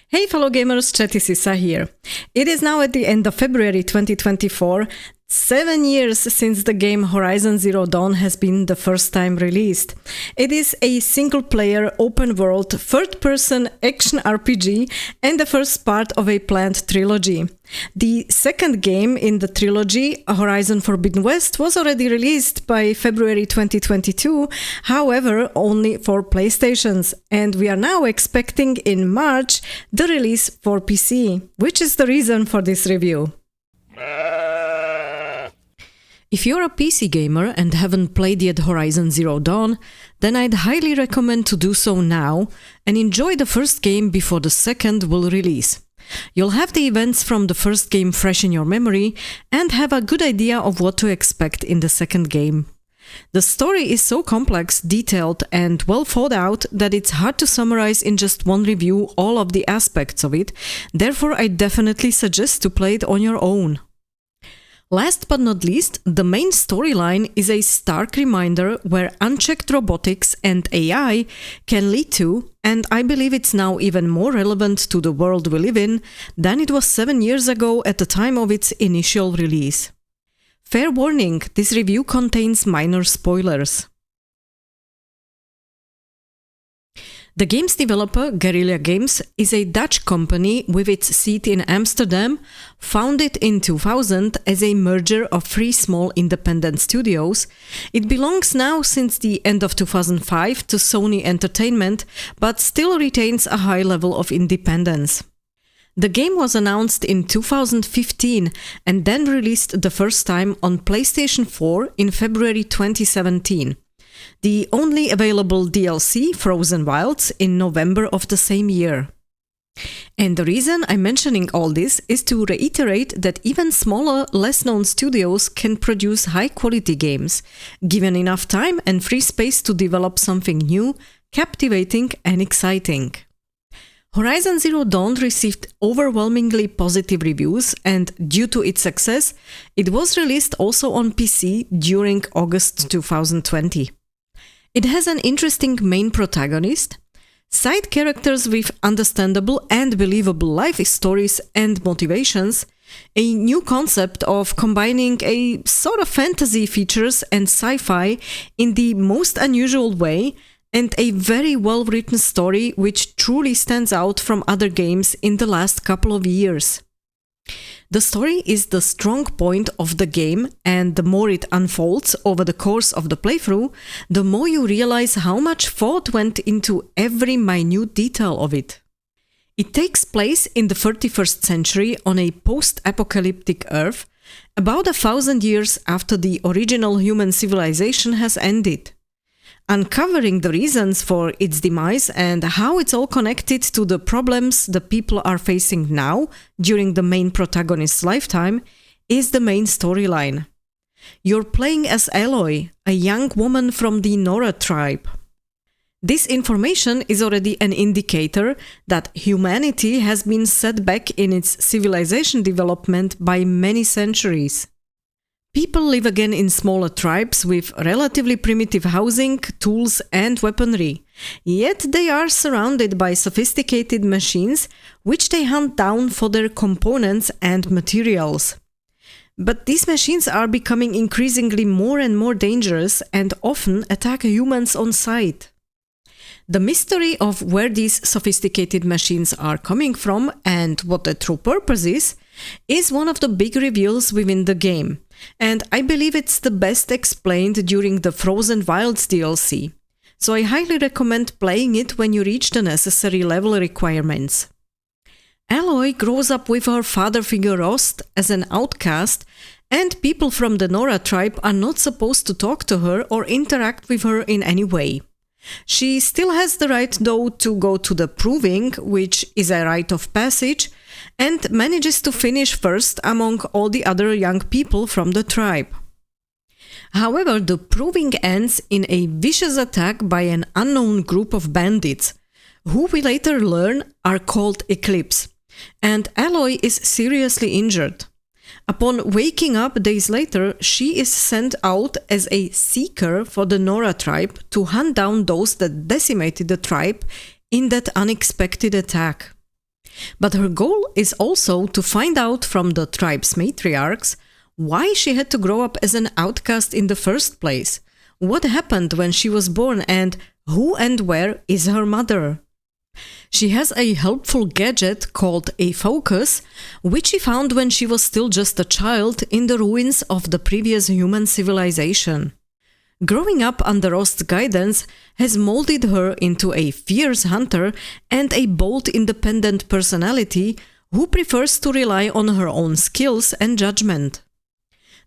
Hey fellow gamers, Chatty Sisa here. It is now at the end of February 2024, 7 years since the game Horizon Zero Dawn has been the first time released. It is a single-player, open-world, third-person action RPG and the first part of a planned trilogy. The second game in the trilogy, Horizon Forbidden West, was already released by February 2022, however only for PlayStations, and we are now expecting in March the release for PC, which is the reason for this review. If you're a PC gamer and haven't played yet Horizon Zero Dawn, then I'd highly recommend to do so now and enjoy the first game before the second will release. You'll have the events from the first game fresh in your memory and have a good idea of what to expect in the second game. The story is so complex, detailed and well thought out that it's hard to summarize in just one review all of the aspects of it, therefore I definitely suggest to play it on your own. Last but not least, the main storyline is a stark reminder where unchecked robotics and AI can lead to, and I believe it's now even more relevant to the world we live in than it was 7 years ago at the time of its initial release. Fair warning, this review contains minor spoilers. The game's developer, Guerrilla Games, is a Dutch company with its seat in Amsterdam, founded in 2000 as a merger of 3 small independent studios. It belongs now since the end of 2005 to Sony Entertainment, but still retains a high level of independence. The game was announced in 2015 and then released the first time on PlayStation 4 in February 2017. The only available DLC, Frozen Wilds, in November of the same year. And the reason I'm mentioning all this is to reiterate that even smaller, less-known studios can produce high-quality games, given enough time and free space to develop something new, captivating and exciting. Horizon Zero Dawn received overwhelmingly positive reviews, and due to its success, it was released also on PC during August 2020. It has an interesting main protagonist, side characters with understandable and believable life stories and motivations, a new concept of combining a sort of fantasy features and sci-fi in the most unusual way, and a very well-written story which truly stands out from other games in the last couple of years. The story is the strong point of the game, and the more it unfolds over the course of the playthrough, the more you realize how much thought went into every minute detail of it. It takes place in the 31st century on a post-apocalyptic Earth, about 1,000 years after the original human civilization has ended. Uncovering the reasons for its demise and how it's all connected to the problems the people are facing now during the main protagonist's lifetime is the main storyline. You're playing as Aloy, a young woman from the Nora tribe. This information is already an indicator that humanity has been set back in its civilization development by many centuries. People live again in smaller tribes with relatively primitive housing, tools and weaponry, yet they are surrounded by sophisticated machines which they hunt down for their components and materials. But these machines are becoming increasingly more and more dangerous and often attack humans on sight. The mystery of where these sophisticated machines are coming from and what their true purpose is one of the big reveals within the game, and I believe it's the best explained during the Frozen Wilds DLC, so I highly recommend playing it when you reach the necessary level requirements. Aloy grows up with her father figure Rost as an outcast, and people from the Nora tribe are not supposed to talk to her or interact with her in any way. She still has the right though to go to the Proving, which is a rite of passage, and manages to finish first among all the other young people from the tribe. However, the Proving ends in a vicious attack by an unknown group of bandits, who we later learn are called Eclipse, and Aloy is seriously injured. Upon waking up days later, she is sent out as a seeker for the Nora tribe to hunt down those that decimated the tribe in that unexpected attack. But her goal is also to find out from the tribe's matriarchs why she had to grow up as an outcast in the first place, what happened when she was born, and who and where is her mother. She has a helpful gadget called a focus, which she found when she was still just a child in the ruins of the previous human civilization. Growing up under Rost's guidance has molded her into a fierce hunter and a bold, independent personality who prefers to rely on her own skills and judgment.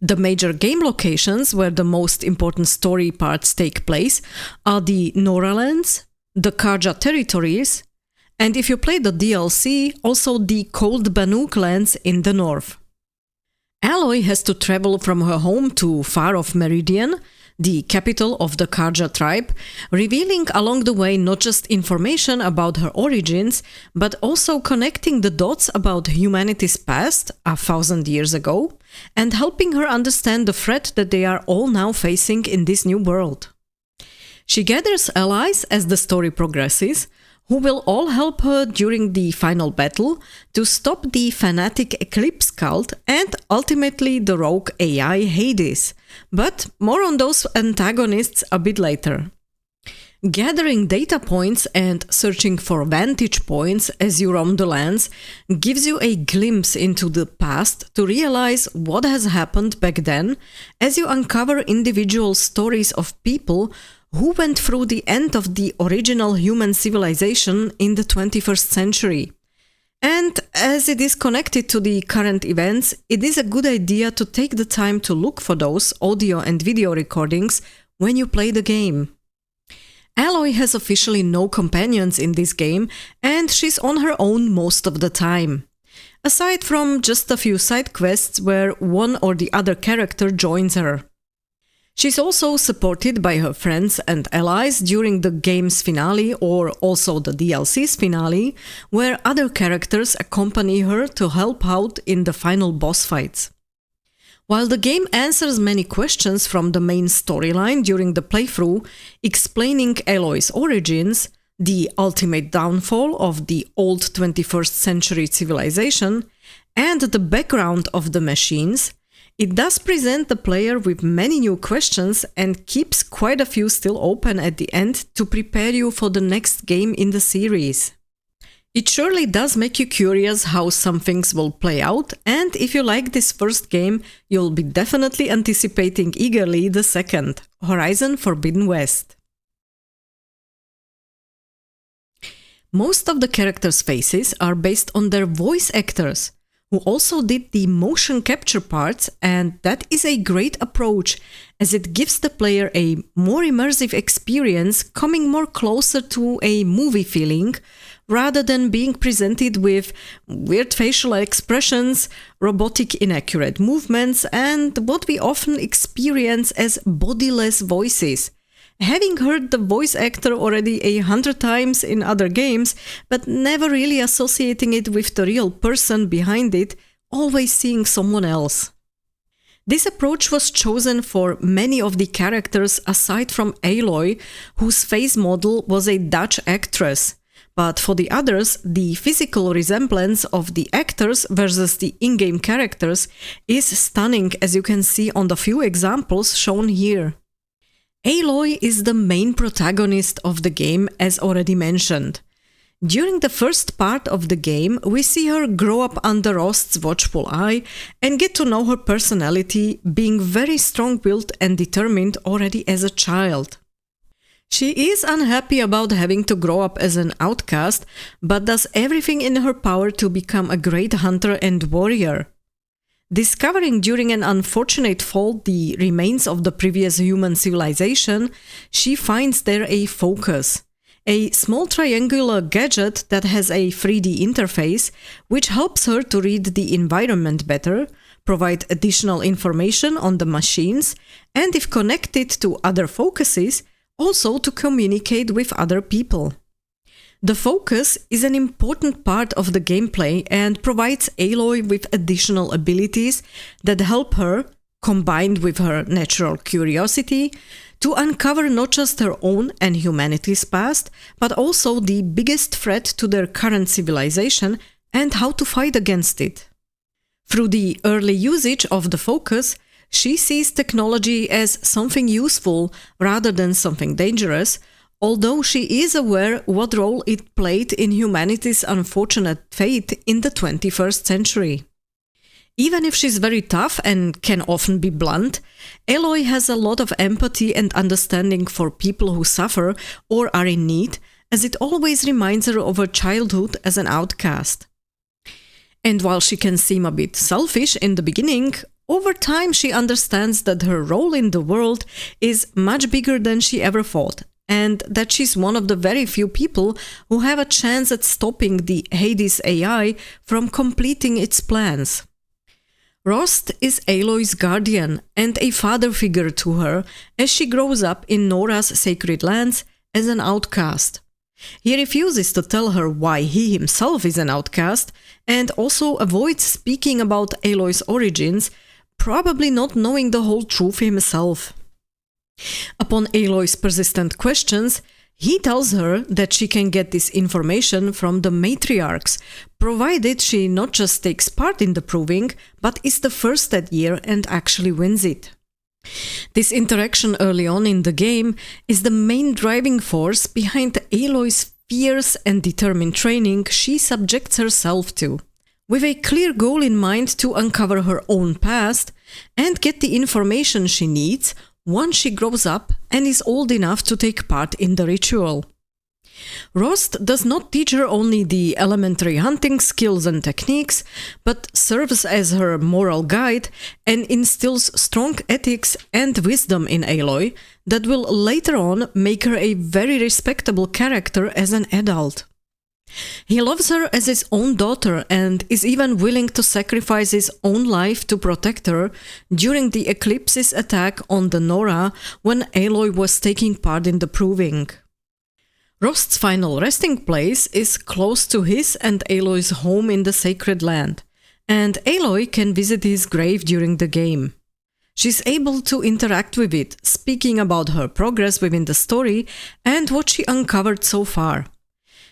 The major game locations where the most important story parts take place are the Nora lands, the Karja territories, and if you play the DLC, also the Cold Banuk lands in the north. Aloy has to travel from her home to far-off Meridian, the capital of the Karja tribe, revealing along the way not just information about her origins, but also connecting the dots about humanity's past 1,000 years ago, and helping her understand the threat that they are all now facing in this new world. She gathers allies as the story progresses, who will all help her during the final battle to stop the fanatic Eclipse cult and ultimately the rogue AI Hades, but more on those antagonists a bit later. Gathering data points and searching for vantage points as you roam the lands gives you a glimpse into the past to realize what has happened back then as you uncover individual stories of people who went through the end of the original human civilization in the 21st century. And as it is connected to the current events, it is a good idea to take the time to look for those audio and video recordings when you play the game. Aloy has officially no companions in this game, and she's on her own most of the time. Aside from just a few side quests where one or the other character joins her. She's also supported by her friends and allies during the game's finale or also the DLC's finale, where other characters accompany her to help out in the final boss fights. While the game answers many questions from the main storyline during the playthrough, explaining Aloy's origins, the ultimate downfall of the old 21st century civilization, and the background of the machines, it does present the player with many new questions and keeps quite a few still open at the end to prepare you for the next game in the series. It surely does make you curious how some things will play out, and if you like this first game, you'll be definitely anticipating eagerly the second, Horizon Forbidden West. Most of the characters' faces are based on their voice actors, who also did the motion capture parts, and that is a great approach as it gives the player a more immersive experience, coming more closer to a movie feeling rather than being presented with weird facial expressions, robotic inaccurate movements, and what we often experience as bodiless voices. Having heard the voice actor already 100 times in other games, but never really associating it with the real person behind it, always seeing someone else. This approach was chosen for many of the characters aside from Aloy, whose face model was a Dutch actress. But for the others, the physical resemblance of the actors versus the in-game characters is stunning, as you can see on the few examples shown here. Aloy is the main protagonist of the game, as already mentioned. During the first part of the game, we see her grow up under Rost's watchful eye and get to know her personality, being very strong-willed and determined already as a child. She is unhappy about having to grow up as an outcast, but does everything in her power to become a great hunter and warrior. Discovering during an unfortunate fall the remains of the previous human civilization, she finds there a focus, a small triangular gadget that has a 3D interface, which helps her to read the environment better, provide additional information on the machines, and if connected to other focuses, also to communicate with other people. The focus is an important part of the gameplay and provides Aloy with additional abilities that help her, combined with her natural curiosity, to uncover not just her own and humanity's past, but also the biggest threat to their current civilization, and how to fight against it. Through the early usage of the focus, she sees technology as something useful rather than something dangerous, although she is aware what role it played in humanity's unfortunate fate in the 21st century. Even if she's very tough and can often be blunt, Aloy has a lot of empathy and understanding for people who suffer or are in need, as it always reminds her of her childhood as an outcast. And while she can seem a bit selfish in the beginning, over time she understands that her role in the world is much bigger than she ever thought, and that she's one of the very few people who have a chance at stopping the Hades AI from completing its plans. Rost is Aloy's guardian and a father figure to her as she grows up in Nora's sacred lands as an outcast. He refuses to tell her why he himself is an outcast and also avoids speaking about Aloy's origins, probably not knowing the whole truth himself. Upon Aloy's persistent questions, he tells her that she can get this information from the matriarchs, provided she not just takes part in the proving, but is the first that year and actually wins it. This interaction early on in the game is the main driving force behind Aloy's fierce and determined training she subjects herself to, with a clear goal in mind to uncover her own past and get the information she needs once she grows up and is old enough to take part in the ritual. Rost does not teach her only the elementary hunting skills and techniques, but serves as her moral guide and instills strong ethics and wisdom in Aloy that will later on make her a very respectable character as an adult. He loves her as his own daughter and is even willing to sacrifice his own life to protect her during the Eclipse's attack on the Nora when Aloy was taking part in the proving. Rost's final resting place is close to his and Aloy's home in the Sacred Land, and Aloy can visit his grave during the game. She's able to interact with it, speaking about her progress within the story and what she uncovered so far.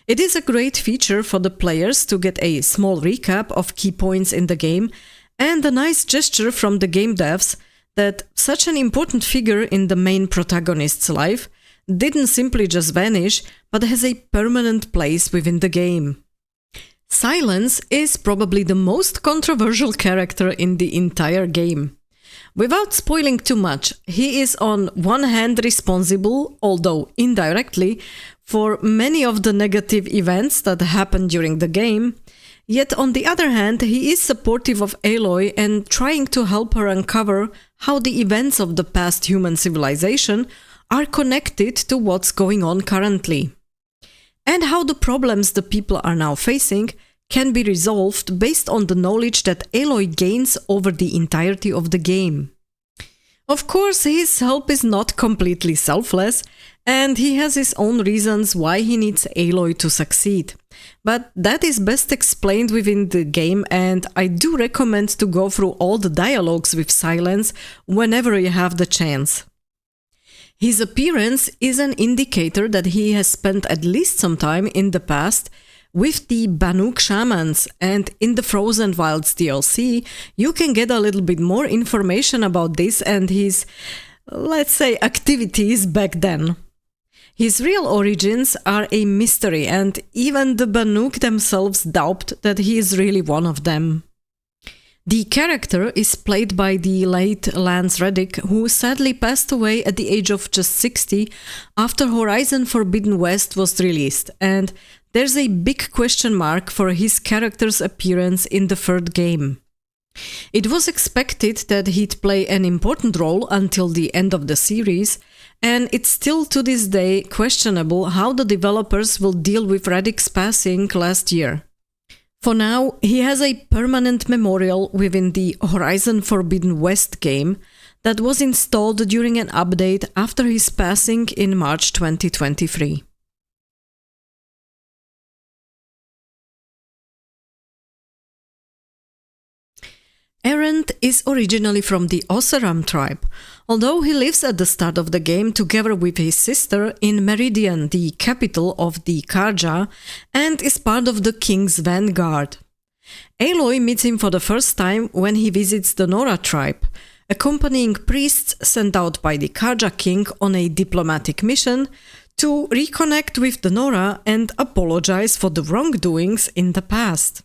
It is a great feature for the players to get a small recap of key points in the game, and a nice gesture from the game devs that such an important figure in the main protagonist's life didn't simply just vanish, but has a permanent place within the game. Silence is probably the most controversial character in the entire game. Without spoiling too much, he is on one hand responsible, although indirectly, for many of the negative events that happen during the game, yet on the other hand he is supportive of Aloy and trying to help her uncover how the events of the past human civilization are connected to what's going on currently, and how the problems the people are now facing can be resolved based on the knowledge that Aloy gains over the entirety of the game. Of course, his help is not completely selfless, and he has his own reasons why he needs Aloy to succeed. But that is best explained within the game, and I do recommend to go through all the dialogues with silence whenever you have the chance. His appearance is an indicator that he has spent at least some time in the past with the Banuk shamans, and in the Frozen Wilds DLC you can get a little bit more information about this and his, let's say, activities back then. His real origins are a mystery, and even the Banuk themselves doubt that he is really one of them. The character is played by the late Lance Reddick, who sadly passed away at the age of just 60 after Horizon Forbidden West was released, and there's a big question mark for his character's appearance in the third game. It was expected that he'd play an important role until the end of the series, and it's still to this day questionable how the developers will deal with Reddick's passing last year. For now, he has a permanent memorial within the Horizon Forbidden West game that was installed during an update after his passing in March 2023. Erend is originally from the Oseram tribe, although he lives at the start of the game together with his sister in Meridian, the capital of the Karja, and is part of the King's Vanguard. Aloy meets him for the first time when he visits the Nora tribe, accompanying priests sent out by the Karja king on a diplomatic mission to reconnect with the Nora and apologize for the wrongdoings in the past.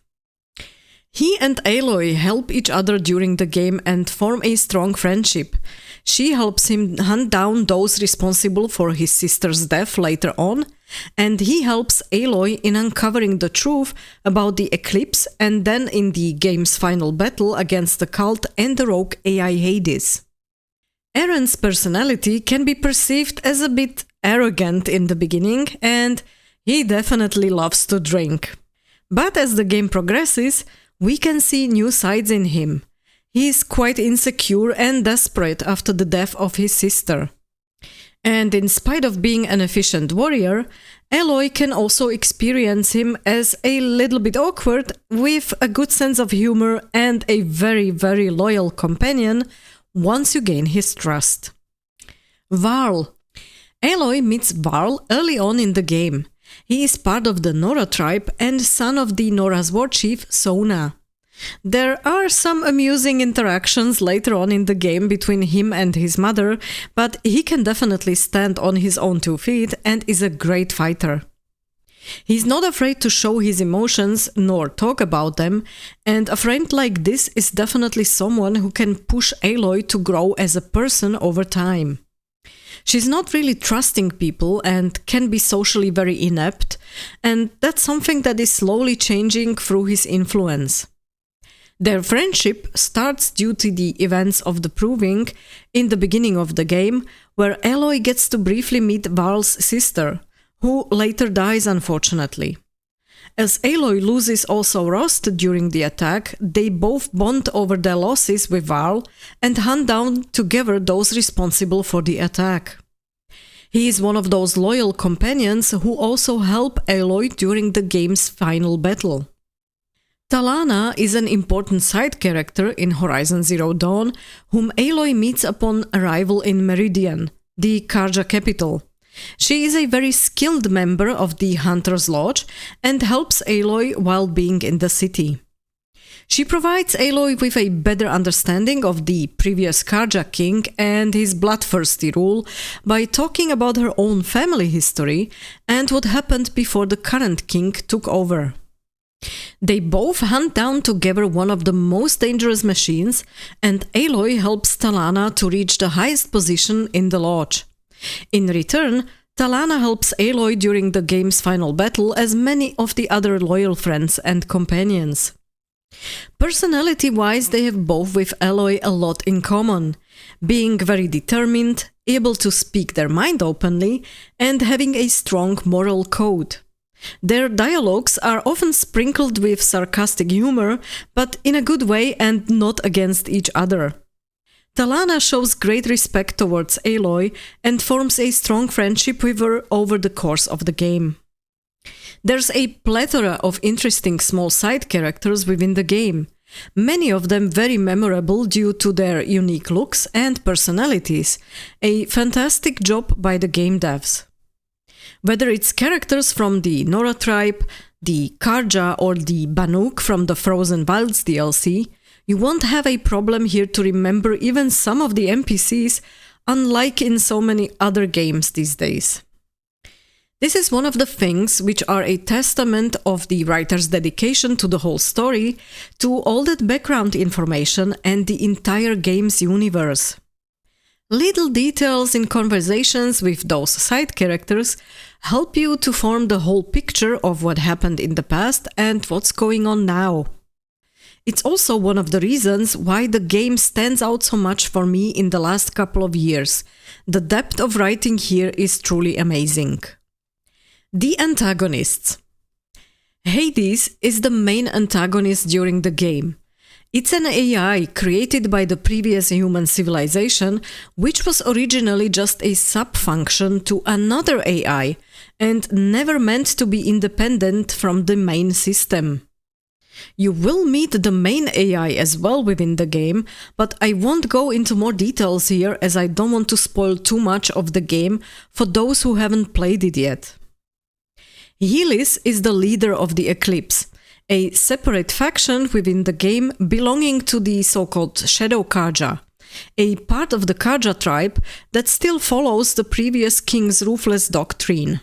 He and Aloy help each other during the game and form a strong friendship. She helps him hunt down those responsible for his sister's death later on, and he helps Aloy in uncovering the truth about the eclipse and then in the game's final battle against the cult and the rogue AI Hades. Aaron's personality can be perceived as a bit arrogant in the beginning, and he definitely loves to drink. But as the game progresses, we can see new sides in him. He is quite insecure and desperate after the death of his sister. And in spite of being an efficient warrior, Aloy can also experience him as a little bit awkward, with a good sense of humor and a very, very loyal companion once you gain his trust. Varl. Aloy meets Varl early on in the game. He is part of the Nora tribe and son of the Nora's war chief, Sona. There are some amusing interactions later on in the game between him and his mother, but he can definitely stand on his own 2 feet and is a great fighter. He's not afraid to show his emotions nor talk about them, and a friend like this is definitely someone who can push Aloy to grow as a person over time. She's not really trusting people and can be socially very inept, and that's something that is slowly changing through his influence. Their friendship starts due to the events of the Proving in the beginning of the game, where Aloy gets to briefly meet Varl's sister, who later dies unfortunately. As Aloy loses also Rost during the attack, they both bond over their losses with Varl and hunt down together those responsible for the attack. He is one of those loyal companions who also help Aloy during the game's final battle. Talana is an important side character in Horizon Zero Dawn, whom Aloy meets upon arrival in Meridian, the Karja capital. She is a very skilled member of the Hunter's Lodge and helps Aloy while being in the city. She provides Aloy with a better understanding of the previous Karja king and his bloodthirsty rule by talking about her own family history and what happened before the current king took over. They both hunt down together one of the most dangerous machines, and Aloy helps Talana to reach the highest position in the lodge. In return, Talana helps Aloy during the game's final battle, as many of the other loyal friends and companions. Personality-wise, they have both with Aloy a lot in common, being very determined, able to speak their mind openly, and having a strong moral code. Their dialogues are often sprinkled with sarcastic humor, but in a good way and not against each other. Talana shows great respect towards Aloy and forms a strong friendship with her over the course of the game. There's a plethora of interesting small side characters within the game, many of them very memorable due to their unique looks and personalities, a fantastic job by the game devs. Whether it's characters from the Nora tribe, the Karja or the Banuk from the Frozen Wilds DLC, you won't have a problem here to remember even some of the NPCs, unlike in so many other games these days. This is one of the things which are a testament of the writer's dedication to the whole story, to all that background information and the entire game's universe. Little details in conversations with those side characters help you to form the whole picture of what happened in the past and what's going on now. It's also one of the reasons why the game stands out so much for me in the last couple of years. The depth of writing here is truly amazing. The antagonists. Hades is the main antagonist during the game. It's an AI created by the previous human civilization, which was originally just a sub-function to another AI and never meant to be independent from the main system. You will meet the main AI as well within the game, but I won't go into more details here as I don't want to spoil too much of the game for those who haven't played it yet. Helis is the leader of the Eclipse, a separate faction within the game belonging to the so-called Shadow Karja, a part of the Karja tribe that still follows the previous king's ruthless doctrine.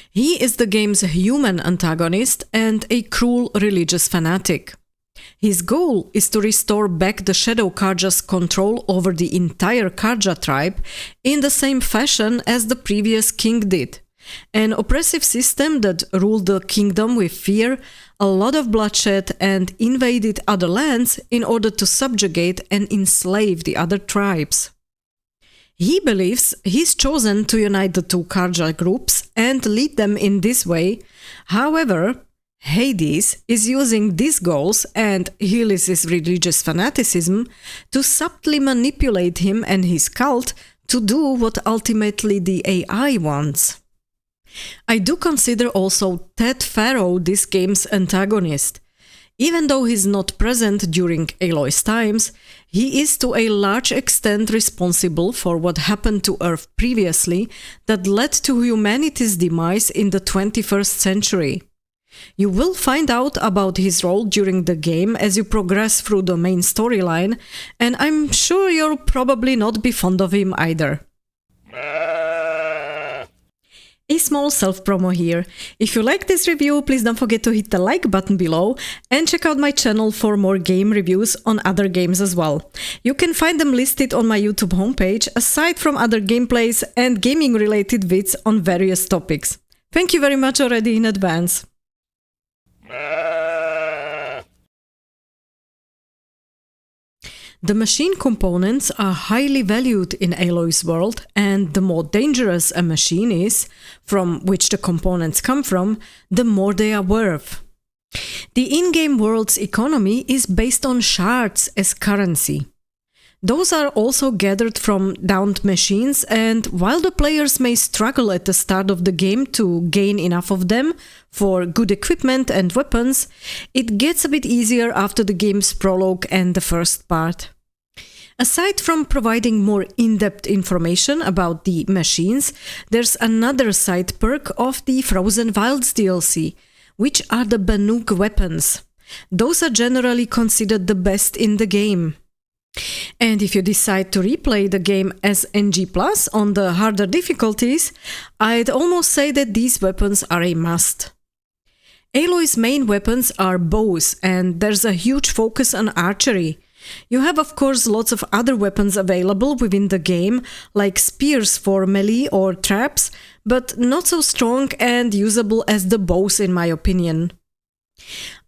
He is the game's human antagonist and a cruel religious fanatic. His goal is to restore back the Shadow Karja's control over the entire Karja tribe in the same fashion as the previous king did. An oppressive system that ruled the kingdom with fear, a lot of bloodshed, and invaded other lands in order to subjugate and enslave the other tribes. He believes he's chosen to unite the two Karja groups and lead them in this way. However, Hades is using these goals and Helis' religious fanaticism to subtly manipulate him and his cult to do what ultimately the AI wants. I do consider also Ted Pharaoh this game's antagonist. Even though he's not present during Aloy's times, he is to a large extent responsible for what happened to Earth previously that led to humanity's demise in the 21st century. You will find out about his role during the game as you progress through the main storyline, and I'm sure you'll probably not be fond of him either. A small self-promo here. If you like this review, please don't forget to hit the like button below and check out my channel for more game reviews on other games as well. You can find them listed on my YouTube homepage, aside from other gameplays and gaming-related vids on various topics. Thank you very much already in advance. The machine components are highly valued in Aloy's world, and the more dangerous a machine is, from which the components come from, the more they are worth. The in-game world's economy is based on shards as currency. Those are also gathered from downed machines, and while the players may struggle at the start of the game to gain enough of them for good equipment and weapons, it gets a bit easier after the game's prologue and the first part. Aside from providing more in-depth information about the machines, there's another side perk of the Frozen Wilds DLC, which are the Banuk weapons. Those are generally considered the best in the game. And if you decide to replay the game as NG+ on the harder difficulties, I'd almost say that these weapons are a must. Aloy's main weapons are bows, and there's a huge focus on archery. You have of course lots of other weapons available within the game, like spears for melee or traps, but not so strong and usable as the bows in my opinion.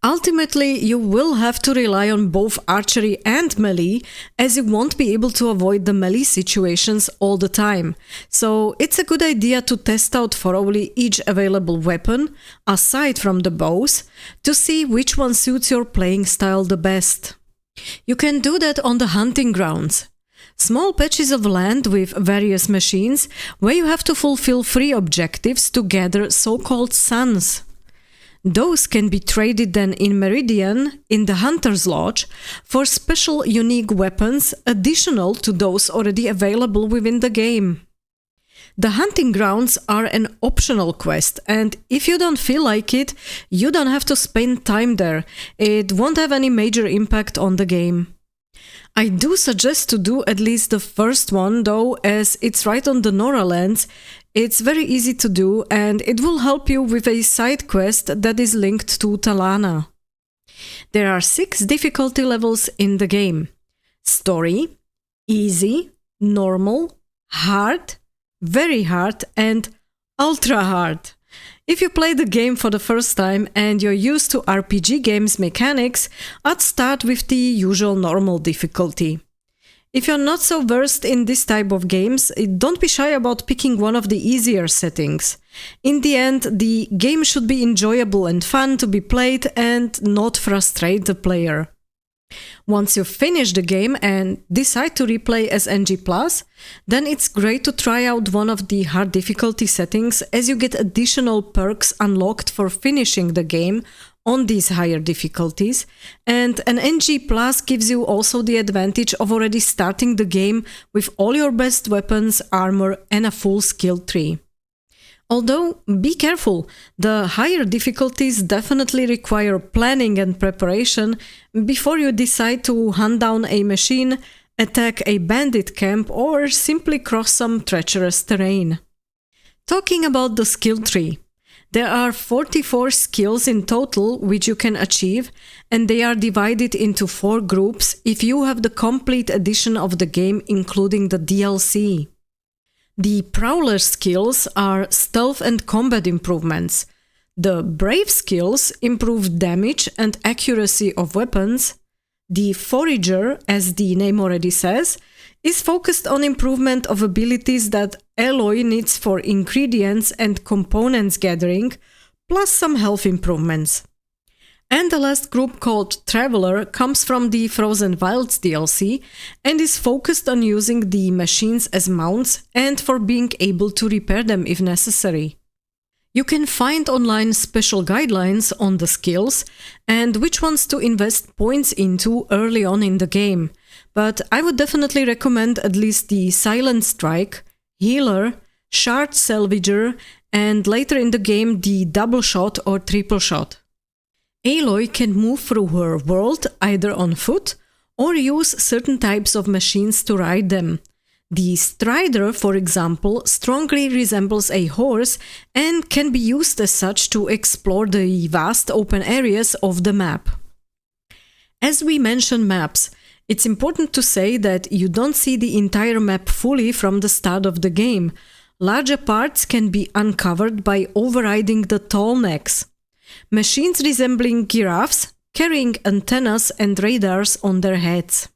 Ultimately, you will have to rely on both archery and melee, as you won't be able to avoid the melee situations all the time. So it's a good idea to test out thoroughly each available weapon, aside from the bows, to see which one suits your playing style the best. You can do that on the hunting grounds. Small patches of land with various machines, where you have to fulfill 3 objectives to gather so-called suns. Those can be traded then in Meridian, in the Hunter's Lodge, for special unique weapons additional to those already available within the game. The hunting grounds are an optional quest, and if you don't feel like it, you don't have to spend time there. It won't have any major impact on the game. I do suggest to do at least the first one though, as it's right on the Nora lands. It's very easy to do, and it will help you with a side quest that is linked to Talana. There are 6 difficulty levels in the game: Story, Easy, Normal, Hard, Very Hard, and Ultra Hard. If you play the game for the first time and you're used to RPG games mechanics, I'd start with the usual normal difficulty. If you're not so versed in this type of games, don't be shy about picking one of the easier settings. In the end, the game should be enjoyable and fun to be played and not frustrate the player. Once you finish the game and decide to replay as NG+, then it's great to try out one of the hard difficulty settings, as you get additional perks unlocked for finishing the game on these higher difficulties, and an NG+ gives you also the advantage of already starting the game with all your best weapons, armor and a full skill tree. Although, be careful, the higher difficulties definitely require planning and preparation before you decide to hunt down a machine, attack a bandit camp, or simply cross some treacherous terrain. Talking about the skill tree, there are 44 skills in total which you can achieve, and they are divided into 4 groups if you have the complete edition of the game including the DLC. The Prowler skills are stealth and combat improvements. The Brave skills improve damage and accuracy of weapons. The Forager, as the name already says, is focused on improvement of abilities that Aloy needs for ingredients and components gathering, plus some health improvements. And the last group, called Traveler, comes from the Frozen Wilds DLC and is focused on using the machines as mounts and for being able to repair them if necessary. You can find online special guidelines on the skills and which ones to invest points into early on in the game, but I would definitely recommend at least the Silent Strike, Healer, Shard Salvager, and later in the game the Double Shot or Triple Shot. Aloy can move through her world either on foot or use certain types of machines to ride them. The Strider, for example, strongly resembles a horse and can be used as such to explore the vast open areas of the map. As we mention maps, it's important to say that you don't see the entire map fully from the start of the game. Larger parts can be uncovered by overriding the tall necks. Machines resembling giraffes, carrying antennas and radars on their heads.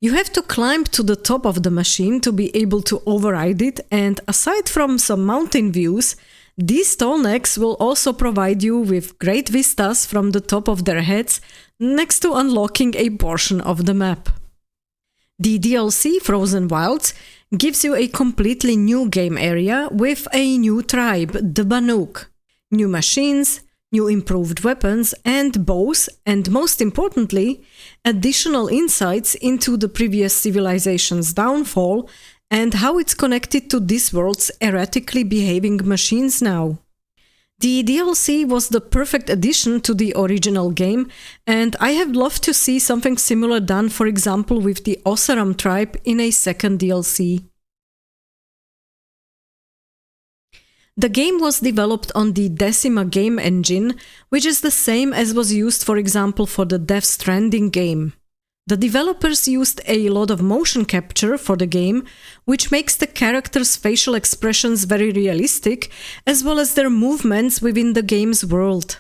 You have to climb to the top of the machine to be able to override it, and aside from some mountain views, these tall necks will also provide you with great vistas from the top of their heads, next to unlocking a portion of the map. The DLC Frozen Wilds gives you a completely new game area with a new tribe, the Banuk, new machines, new improved weapons and bows, and most importantly, additional insights into the previous civilization's downfall and how it's connected to this world's erratically behaving machines now. The DLC was the perfect addition to the original game, and I have loved to see something similar done, for example, with the Oseram tribe in a second DLC. The game was developed on the Decima game engine, which is the same as was used, for example, for the Death Stranding game. The developers used a lot of motion capture for the game, which makes the characters' facial expressions very realistic, as well as their movements within the game's world.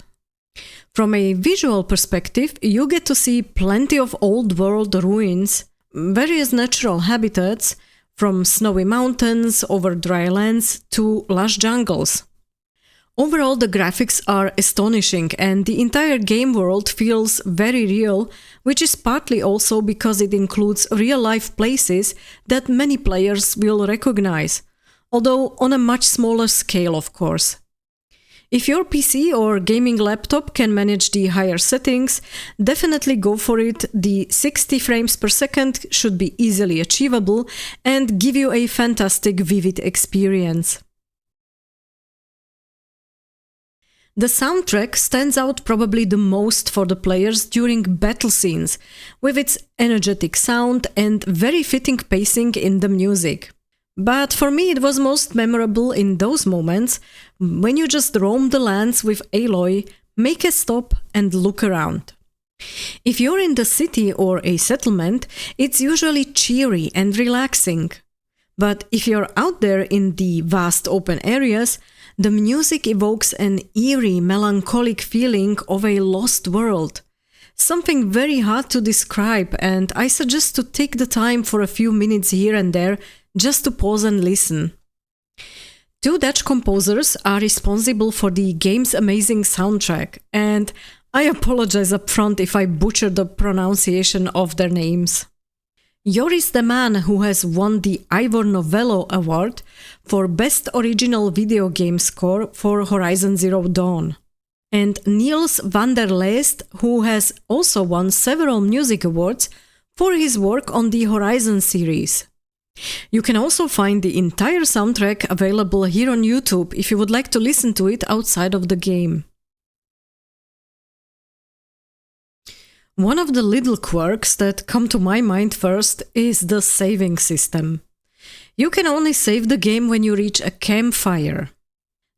From a visual perspective, you get to see plenty of old world ruins, various natural habitats, from snowy mountains over dry lands to lush jungles. Overall, the graphics are astonishing and the entire game world feels very real, which is partly also because it includes real-life places that many players will recognize, although on a much smaller scale, of course. If your PC or gaming laptop can manage the higher settings, definitely go for it. The 60 frames per second should be easily achievable and give you a fantastic vivid experience. The soundtrack stands out probably the most for the players during battle scenes, with its energetic sound and very fitting pacing in the music. But for me it was most memorable in those moments when you just roam the lands with Aloy, make a stop and look around. If you're in the city or a settlement, it's usually cheery and relaxing. But if you're out there in the vast open areas, the music evokes an eerie, melancholic feeling of a lost world. Something very hard to describe, and I suggest to take the time for a few minutes here and there just to pause and listen. 2 Dutch composers are responsible for the game's amazing soundtrack, and I apologize up front if I butcher the pronunciation of their names. Joris de Man, who has won the Ivor Novello Award for Best Original Video Game Score for Horizon Zero Dawn, and Niels van der Leest, who has also won several music awards for his work on the Horizon series. You can also find the entire soundtrack available here on YouTube if you would like to listen to it outside of the game. One of the little quirks that come to my mind first is the saving system. You can only save the game when you reach a campfire.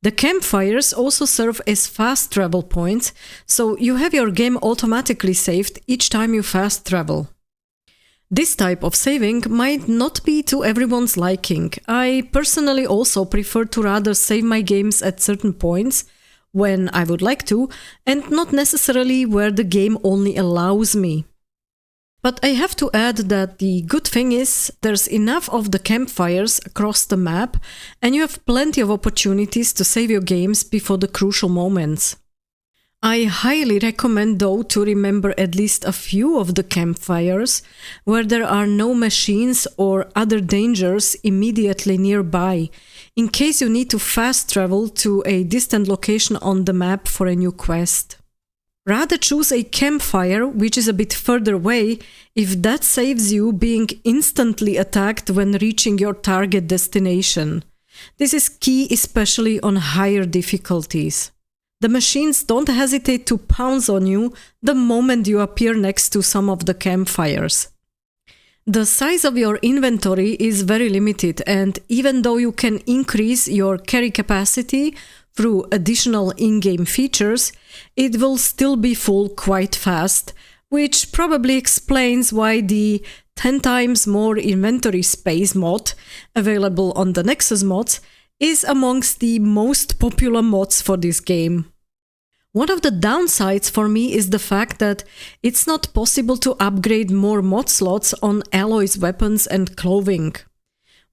The campfires also serve as fast travel points, so you have your game automatically saved each time you fast travel. This type of saving might not be to everyone's liking. I personally also prefer to rather save my games at certain points, when I would like to, and not necessarily where the game only allows me. But I have to add that the good thing is there's enough of the campfires across the map, and you have plenty of opportunities to save your games before the crucial moments. I highly recommend though to remember at least a few of the campfires where there are no machines or other dangers immediately nearby, in case you need to fast travel to a distant location on the map for a new quest. Rather choose a campfire which is a bit further away if that saves you being instantly attacked when reaching your target destination. This is key especially on higher difficulties. The machines don't hesitate to pounce on you the moment you appear next to some of the campfires. The size of your inventory is very limited, and even though you can increase your carry capacity through additional in-game features, it will still be full quite fast, which probably explains why the 10 times more inventory space mod available on the Nexus mods is amongst the most popular mods for this game. One of the downsides for me is the fact that it's not possible to upgrade more mod slots on Alloy's weapons and clothing.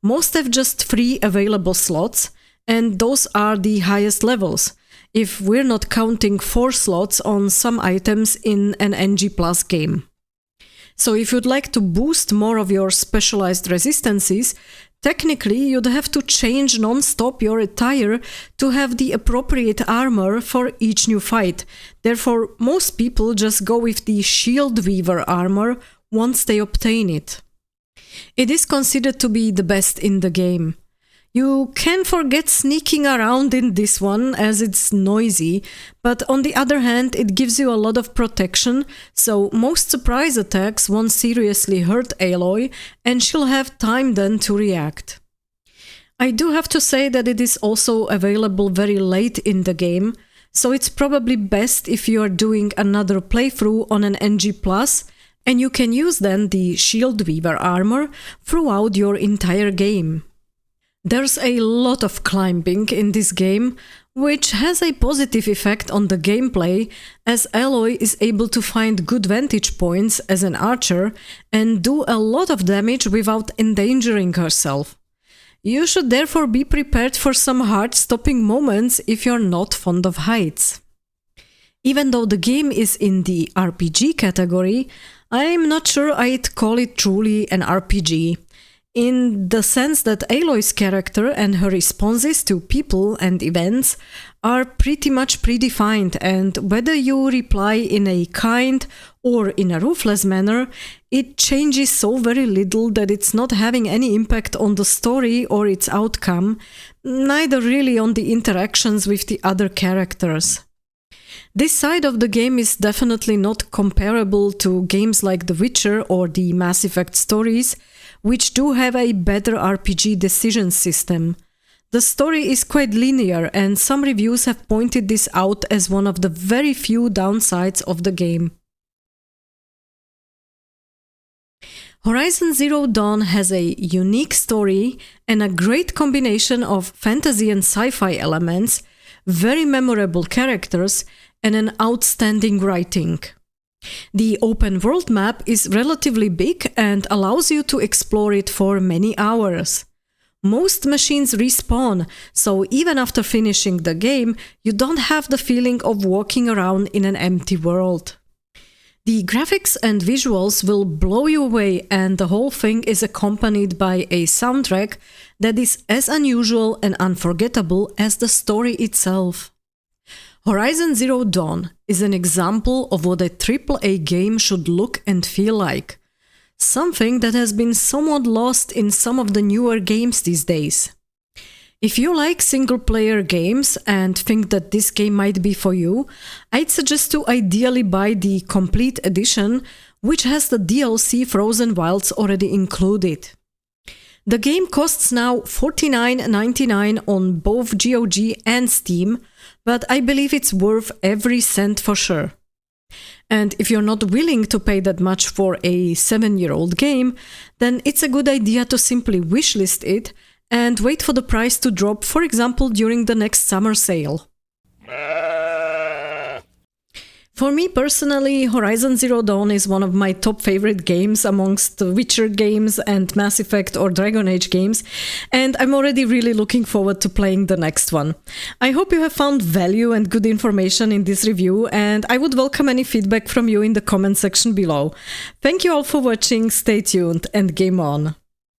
Most have just 3 available slots, and those are the highest levels, if we're not counting 4 slots on some items in an NG Plus game. So if you'd like to boost more of your specialized resistances, technically you'd have to change non-stop your attire to have the appropriate armor for each new fight. Therefore, most people just go with the Shield Weaver armor once they obtain it. It is considered to be the best in the game. You can forget sneaking around in this one as it's noisy, but on the other hand it gives you a lot of protection, so most surprise attacks won't seriously hurt Aloy and she'll have time then to react. I do have to say that it is also available very late in the game, so it's probably best if you are doing another playthrough on an NG+, and you can use then the Shield Weaver armor throughout your entire game. There's a lot of climbing in this game, which has a positive effect on the gameplay, as Aloy is able to find good vantage points as an archer and do a lot of damage without endangering herself. You should therefore be prepared for some heart-stopping moments if you're not fond of heights. Even though the game is in the RPG category, I'm not sure I'd call it truly an RPG. In the sense that Aloy's character and her responses to people and events are pretty much predefined, and whether you reply in a kind or in a ruthless manner, it changes so very little that it's not having any impact on the story or its outcome, neither really on the interactions with the other characters. This side of the game is definitely not comparable to games like The Witcher or the Mass Effect stories, which do have a better RPG decision system. The story is quite linear, and some reviews have pointed this out as one of the very few downsides of the game. Horizon Zero Dawn has a unique story and a great combination of fantasy and sci-fi elements, very memorable characters, and an outstanding writing. The open world map is relatively big and allows you to explore it for many hours. Most machines respawn, so even after finishing the game, you don't have the feeling of walking around in an empty world. The graphics and visuals will blow you away, and the whole thing is accompanied by a soundtrack that is as unusual and unforgettable as the story itself. Horizon Zero Dawn is an example of what a AAA game should look and feel like. something that has been somewhat lost in some of the newer games these days. If you like single-player games and think that this game might be for you, I'd suggest to ideally buy the Complete Edition, which has the DLC Frozen Wilds already included. The game costs now $49.99 on both GOG and Steam, but I believe it's worth every cent for sure. And if you're not willing to pay that much for a 7-year-old game, then it's a good idea to simply wishlist it and wait for the price to drop, for example, during the next summer sale. For me personally, Horizon Zero Dawn is one of my top favorite games amongst the Witcher games and Mass Effect or Dragon Age games, and I'm already really looking forward to playing the next one. I hope you have found value and good information in this review, and I would welcome any feedback from you in the comment section below. Thank you all for watching, stay tuned, and game on!